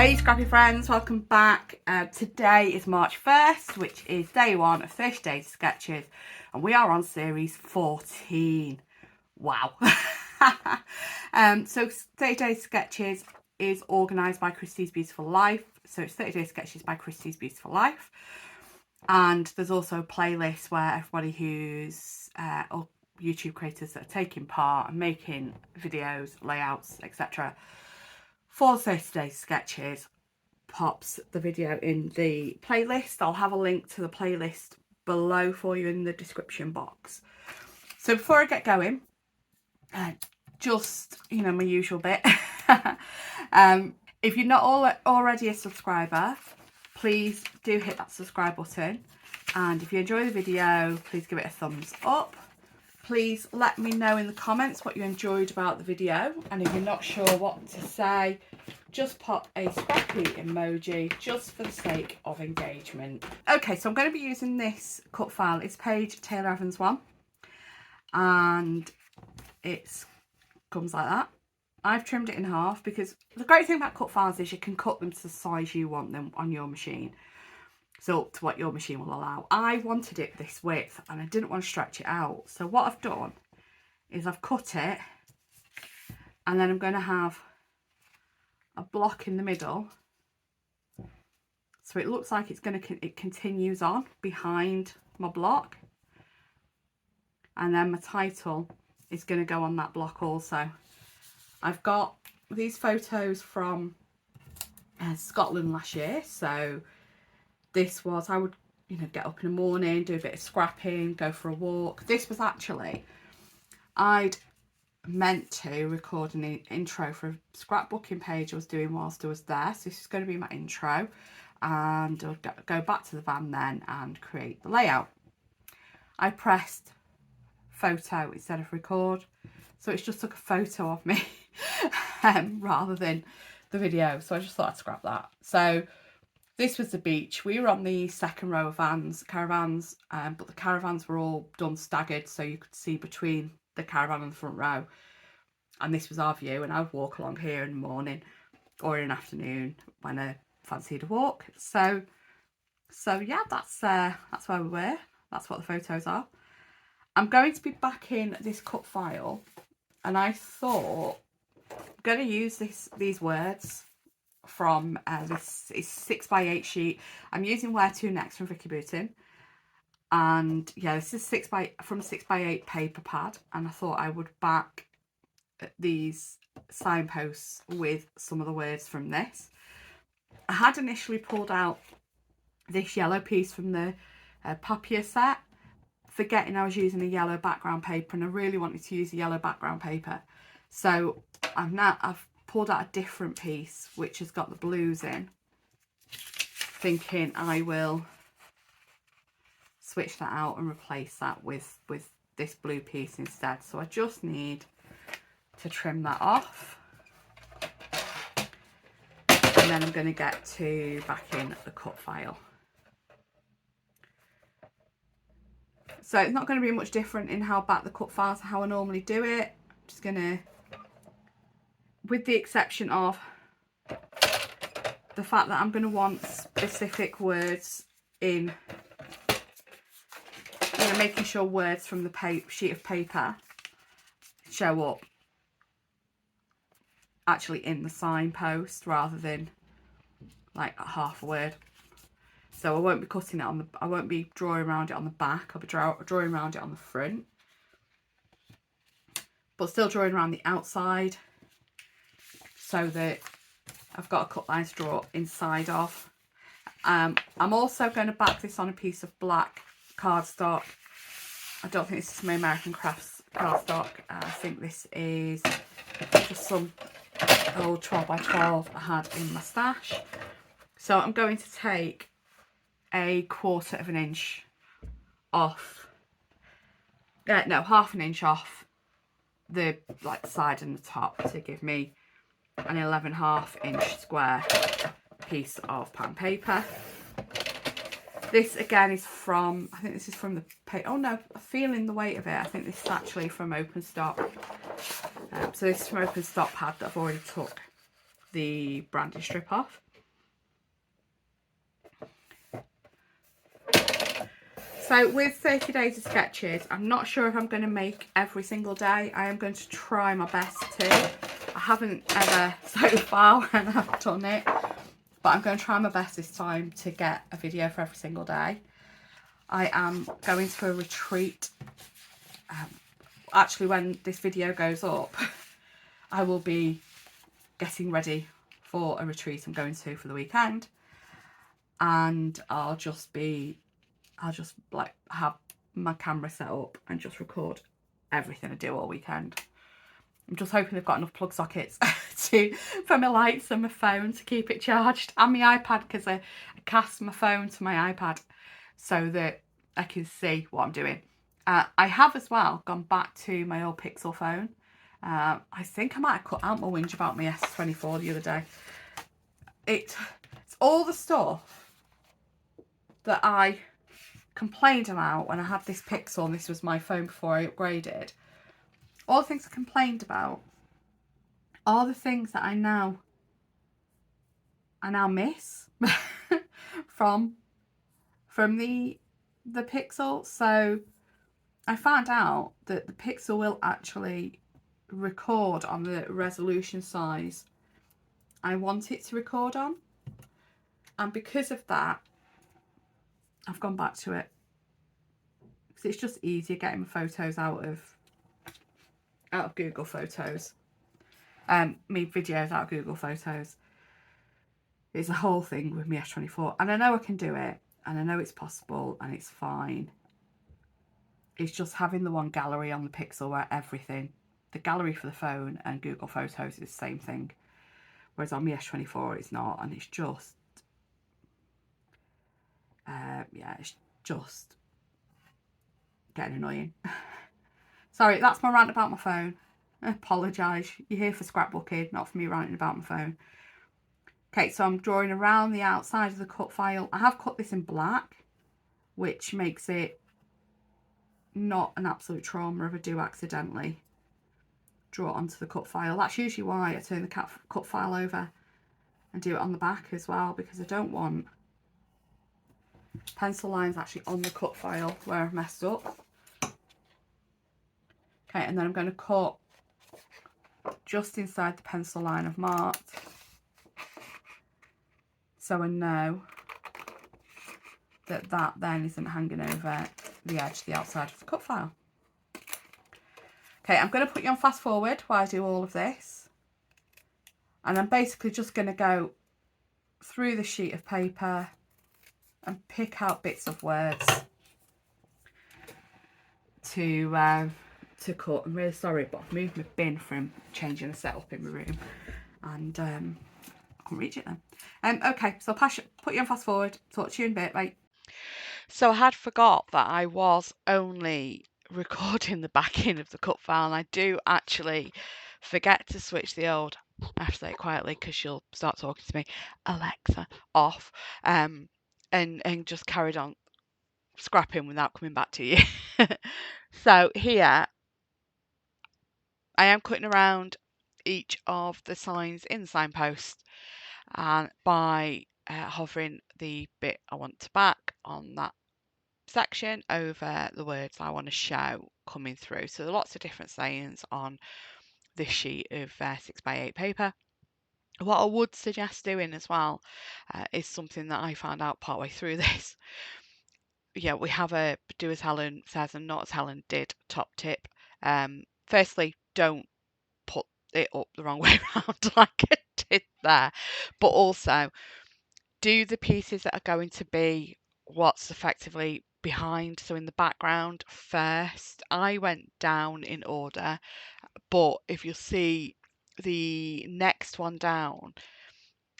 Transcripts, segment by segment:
Hey Scrappy friends, welcome back. Today is March 1st, which is day one of 30 Days Sketches, and we are on series 14. Wow. So 30 Days Sketches is organised by Christie's Beautiful Life. So it's 30 Days Sketches by Christie's Beautiful Life. And there's also a playlist where everybody who's or YouTube creators that are taking part and making videos, layouts, etc. for 30 Days Sketches pops the video in the playlist. I'll have a link to the playlist below for you in the description box. So before I get going, just, you know, my usual bit. If you're not already a subscriber, please do hit that subscribe button. And if you enjoy the video, please give it a thumbs up. Please let me know in the comments what you enjoyed about the video. And if you're not sure what to say, just pop a scrappy emoji just for the sake of engagement. Okay, so I'm going to be using this cut file. It's Paige Taylor Evans one. And it comes like that. I've trimmed it in half because the great thing about cut files is you can cut them to the size you want them on your machine. So up to what your machine will allow. I wanted it this width and I didn't want to stretch it out. So what I've done is I've cut it, and then I'm going to have a block in the middle. So it looks like it continues on behind my block. And then my title is going to go on that block also. I've got these photos from Scotland last year. So this was, I would, you know, get up in the morning, do a bit of scrapping, go for a walk. This was actually, I'd meant to record an intro for a scrapbooking page I was doing whilst I was there. So this is going to be my intro, and I'll go back to the van then and create the layout. I pressed photo instead of record, so it's just took a photo of me rather than the video. So I just thought I'd scrap that. So this was the beach. We were on the second row of caravans, but the caravans were all done staggered, so you could see between the caravan and the front row. And this was our view, and I would walk along here in the morning or in the afternoon when I fancied a walk. So yeah, that's where we were. That's what the photos are. I'm going to be back in this cut file, and I thought I'm going to use these words from this is 6x8 sheet. I'm using Where To Next from Vicki Boutin, and yeah, this is 6x8 paper pad, and I thought I would back these signposts with some of the words from this. I had initially pulled out this yellow piece from the papier set, forgetting I was using a yellow background paper, and I really wanted to use a yellow background paper. So I've pulled out a different piece which has got the blues in, thinking I will switch that out and replace that with this blue piece instead. So I just need to trim that off, and then I'm going to get to back in the cut file. So it's not going to be much different in how I back the cut file to how I normally do it. I'm just going to, with the exception of the fact that I'm going to want specific words in, you know, making sure words from the sheet of paper show up actually in the signpost rather than like a half a word. So I won't be cutting it on I won't be drawing around it on the back. I'll be drawing around it on the front, but still drawing around the outside, so that I've got a cut line to draw inside of. I'm also going to back this on a piece of black cardstock. I don't think this is my American Crafts cardstock. I think this is just some old 12x12 I had in my stash. So I'm going to take a 1/4 inch off, no, 1/2 inch off the side and the top to give me an 11.5 inch square piece of pattern paper. This again is from, I think this is from the oh no, I'm feeling the weight of it. I think this is actually from Open Stock. So this is from Open Stock pad that I've already took the branding strip off. So with 30 days of sketches, I'm not sure if I'm going to make every single day. I am going to try my best to. I haven't ever so far when I've done it, but I'm going to try my best this time to get a video for every single day. I am going to a retreat. Actually, when this video goes up, I will be getting ready for a retreat I'm going to for the weekend, and I'll just like have my camera set up and just record everything I do all weekend. I'm just hoping I've got enough plug sockets for my lights and my phone to keep it charged, and my iPad, because I cast my phone to my iPad so that I can see what I'm doing. I have as well gone back to my old Pixel phone. I think I might have cut out my whinge about my S24 the other day. It's all the stuff that I complained about when I had this Pixel, and this was my phone before I upgraded. All the things I complained about are the things that I now miss from the Pixel. So I found out that the Pixel will actually record on the resolution size I want it to record on, and because of that I've gone back to it, because it's just easier getting photos out of Google Photos, me videos out of Google Photos. It's a whole thing with my S24, and I know I can do it, and I know it's possible, and it's fine. It's just having the one gallery on the Pixel where everything, the gallery for the phone and Google Photos is the same thing, whereas on my S24 it's not, and it's just yeah, it's just getting annoying. Sorry, that's my rant about my phone. I apologise. You're here for scrapbooking, not for me ranting about my phone. Okay, so I'm drawing around the outside of the cut file. I have cut this in black, which makes it not an absolute trauma if I do accidentally draw it onto the cut file. That's usually why I turn the cut file over and do it on the back as well, because I don't want pencil lines actually on the cut file where I've messed up. Okay, and then I'm going to cut just inside the pencil line I've marked, so I know that that then isn't hanging over the edge, the outside of the cut file. Okay, I'm going to put you on fast forward while I do all of this, and I'm basically just going to go through the sheet of paper and pick out bits of words to cut. I'm really sorry, but I've moved my bin from changing the setup in my room, and I couldn't reach it then. Okay, so I'll put you on fast forward, talk to you in a bit, right? So I had forgot that I was only recording the back end of the cut file, and I do actually forget to switch the old, I have to say it quietly because she'll start talking to me, Alexa off, and just carried on scrapping without coming back to you. So here I am cutting around each of the signs in the signpost, and by hovering the bit I want to back on that section over the words I want to show coming through. So there are lots of different sayings on this sheet of 6x8 paper. What I would suggest doing as well is something that I found out partway through this. Yeah, we have a do as Helen says and not as Helen did top tip. Firstly, don't put it up the wrong way around like I did there, but also do the pieces that are going to be what's effectively behind, so in the background first. I went down in order, but if you see, the next one down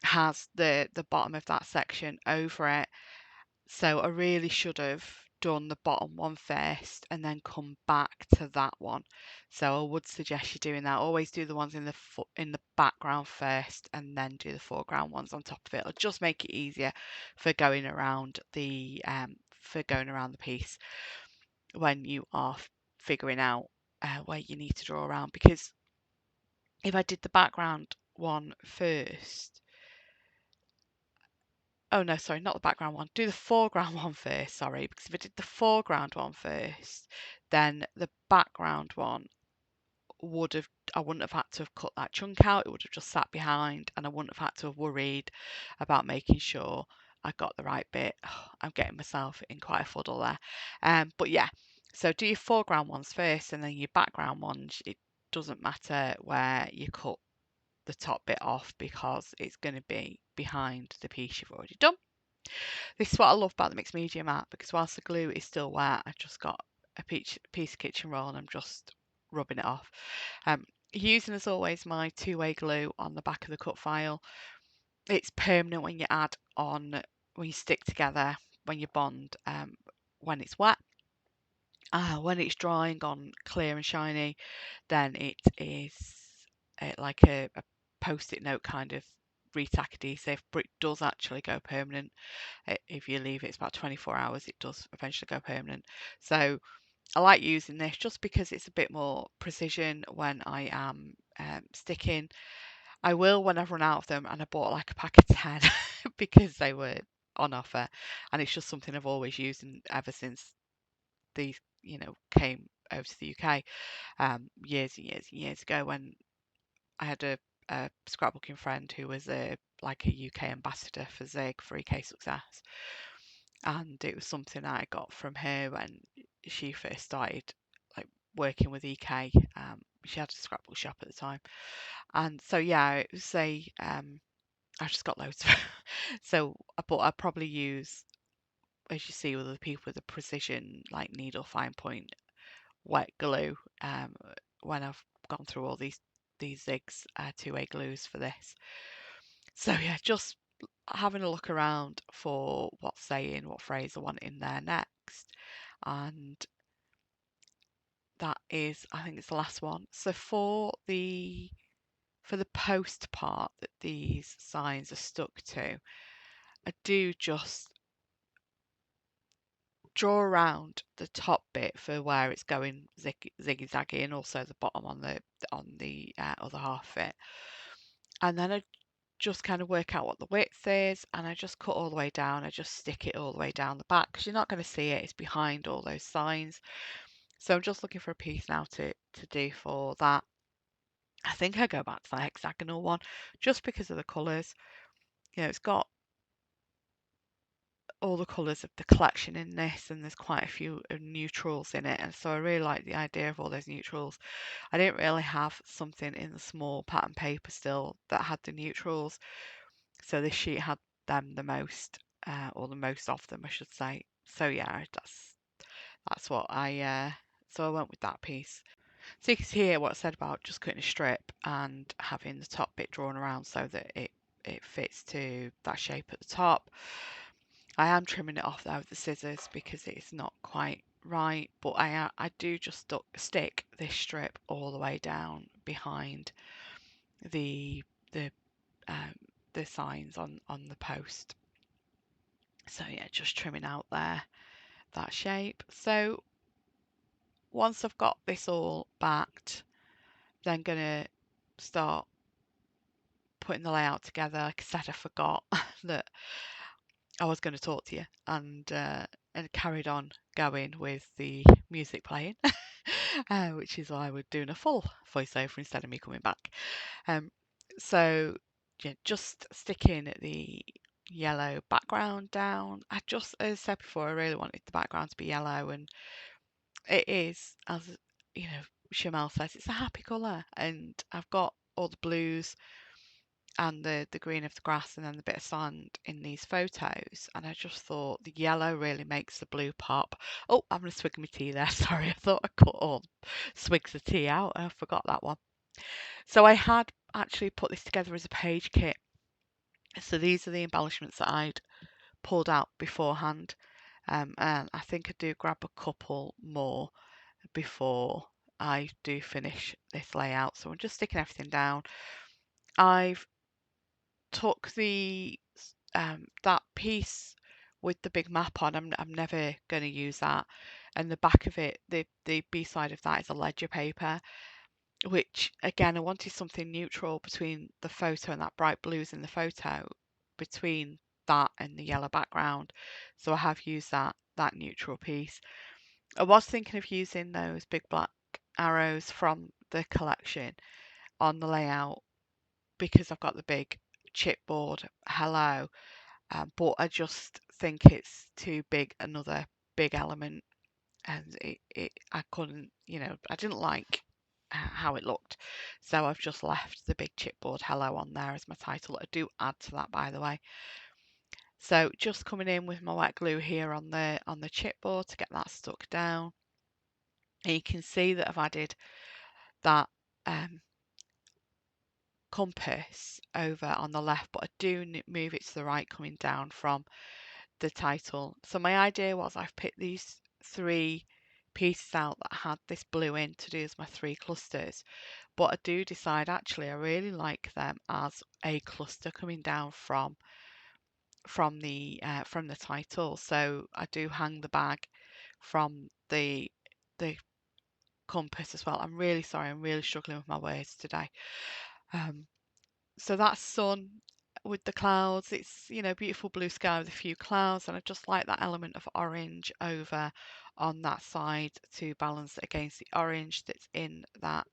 has the bottom of that section over it, so I really should have done the bottom one first and then come back to that one. So I would suggest you doing that. Always do the ones in the background first and then do the foreground ones on top of it. It'll just make it easier for going around the piece when you are figuring out where you need to draw around. Because if I did the background one first, oh no, sorry, not the background one. Do the foreground one first, sorry, because if I did the foreground one first, then the background one I wouldn't have had to have cut that chunk out. It would have just sat behind, and I wouldn't have had to have worried about making sure I got the right bit. I'm getting myself in quite a fuddle there. But yeah, so do your foreground ones first, and then your background ones. It doesn't matter where you cut the top bit off because it's going to be behind the piece you've already done. This is what I love about the mixed media mat, because whilst the glue is still wet, I've just got a piece of kitchen roll and I'm just rubbing it off. Using, as always, my two-way glue on the back of the cut file. It's permanent when you add on, when you stick together, when you bond, when it's wet. When it's drying on clear and shiny, then it is like a post-it note kind of retack adhesive, but it does actually go permanent. If you leave it, it's about 24 hours, it does eventually go permanent. So I like using this just because it's a bit more precision when I am sticking. I will when I've run out of them, and I bought like a pack of 10 because they were on offer, and it's just something I've always used and ever since these, came over to the UK years and years and years ago, when I had a scrapbooking friend who was like a UK ambassador for Zig for EK Success, and it was something I got from her when she first started like working with EK. She had a scrapbook shop at the time, and so yeah, it was I just got loads of it. So I probably use, as you see with other people, with a precision like needle fine point wet glue, when I've gone through all these Zigs two-way glues for this. So yeah, just having a look around for what's saying, what phrase I want in there next. And that is, I think it's the last one. So for the post part that these signs are stuck to, I do just draw around the top bit for where it's going ziggy zaggy, and also the bottom on the other half of it. And then I just kind of work out what the width is, and I just cut all the way down. I just stick it all the way down the back because you're not going to see it. It's behind all those signs. So I'm just looking for a piece now to do for that. I think I go back to the hexagonal one just because of the colours. It's got all the colours of the collection in this, and there's quite a few neutrals in it, and so I really like the idea of all those neutrals. I didn't really have something in the small pattern paper still that had the neutrals, so this sheet had them the most, or the most of them, I should say. So yeah, that's what so I went with that piece. So you can see here what I said about just cutting a strip and having the top bit drawn around so that it fits to that shape at the top. I am trimming it off there with the scissors because it's not quite right, but I do just stick this strip all the way down behind the the um, the signs on the post. So yeah, just trimming out there that shape. So once I've got this all backed, then gonna start putting the layout together. Like I said, I forgot that I was going to talk to you, and carried on going with the music playing, which is why we're doing a full voiceover instead of me coming back. Um, so yeah, just sticking the yellow background down. As I said before, I really wanted the background to be yellow, and it is, as you know, Chanel says, it's a happy colour, and I've got all the blues and the green of the grass and then the bit of sand in these photos, and I just thought the yellow really makes the blue pop. Oh, I'm going to swig my tea there. Sorry, I thought I cut all swigs of tea out. I forgot that one. So I had actually put this together as a page kit. So these are the embellishments that I'd pulled out beforehand, and I think I do grab a couple more before I do finish this layout. So I'm just sticking everything down. I've took that piece with the big map on. I'm never going to use that. And the back of it, the B side of that is a ledger paper, which again I wanted something neutral between the photo and that bright blues in the photo, between that and the yellow background. So I have used that neutral piece. I was thinking of using those big black arrows from the collection on the layout because I've got the big chipboard hello, but I just think it's too big, another big element, and I couldn't, I didn't like how it looked, so I've just left the big chipboard hello on there as my title. I do add to that, by the way. So just coming in with my wet glue here on the chipboard to get that stuck down. And you can see that I've added that compass over on the left, but I do move it to the right coming down from the title. So my idea was I've picked these 3 pieces out that had this blue in to do as my 3 clusters, but I do decide actually I really like them as a cluster coming down from the title. So I do hang the bag from the compass as well. I'm really sorry, I'm really struggling with my words today. So that's sun with the clouds. It's, beautiful blue sky with a few clouds, and I just like that element of orange over on that side to balance it against the orange that's in that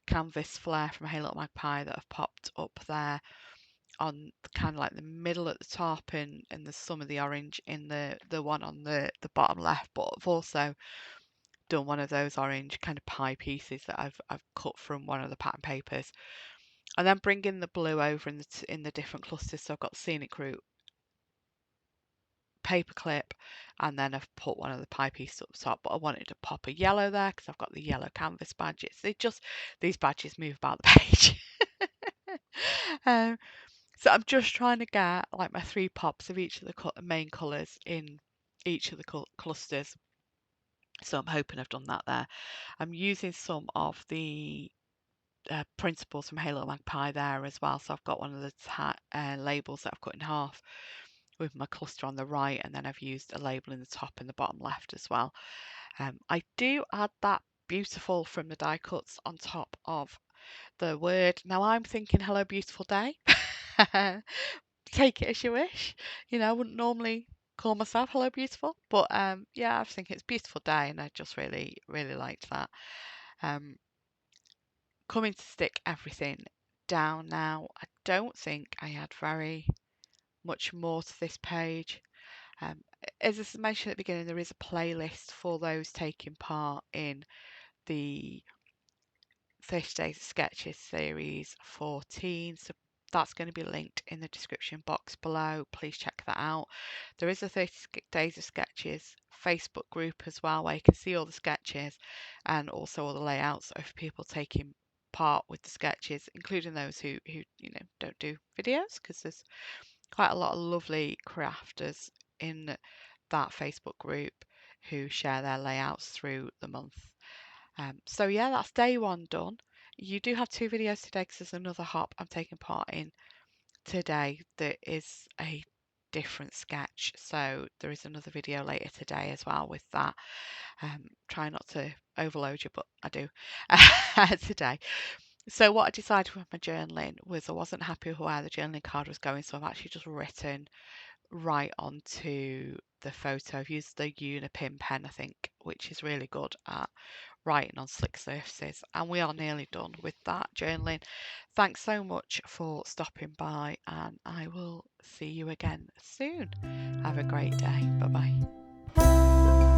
canvas flare from Hey Little Magpie that I've popped up there on kind of like the middle at the top, and there's some of the orange in the one on the bottom left. But I've also done one of those orange kind of pie pieces that I've cut from one of the pattern papers, and then bringing the blue over in the different clusters. So I've got scenic route paper clip, and then I've put one of the pie pieces up top, but I wanted to pop a yellow there because I've got the yellow canvas badges. These badges move about the page. um, so I'm just trying to get like my 3 pops of each of the main colours in each of the clusters. So I'm hoping I've done that there. I'm using some of the principles from Hey Little Magpie there as well. So I've got one of the labels that I've cut in half with my cluster on the right, and then I've used a label in the top and the bottom left as well. I do add that beautiful from the die cuts on top of the word. Now I'm thinking hello beautiful day. Take it as you wish. I wouldn't normally call myself hello beautiful, but yeah, I was thinking it's a beautiful day, and I just really really liked that. Coming to stick everything down now. I don't think I had very much more to this page. As I mentioned at the beginning, there is a playlist for those taking part in the 30 Days of Sketches series 14. So that's going to be linked in the description box below. Please check that out. There is a 30 Days of Sketches Facebook group as well, where you can see all the sketches and also all the layouts of people taking part with the sketches, including those who don't do videos, because there's quite a lot of lovely crafters in that Facebook group who share their layouts through the month. So yeah, that's day 1 done. You do have 2 videos today because there's another hop I'm taking part in today that is a different sketch. So there is another video later today as well with that. Try not to overload you, but I do today. So what I decided with my journaling was I wasn't happy with where the journaling card was going, so I've actually just written right onto the photo. I've used the Unipin pen, I think, which is really good at writing on slick surfaces, and we are nearly done with that journaling. Thanks so much for stopping by, and I will see you again soon. Have a great day. Bye bye.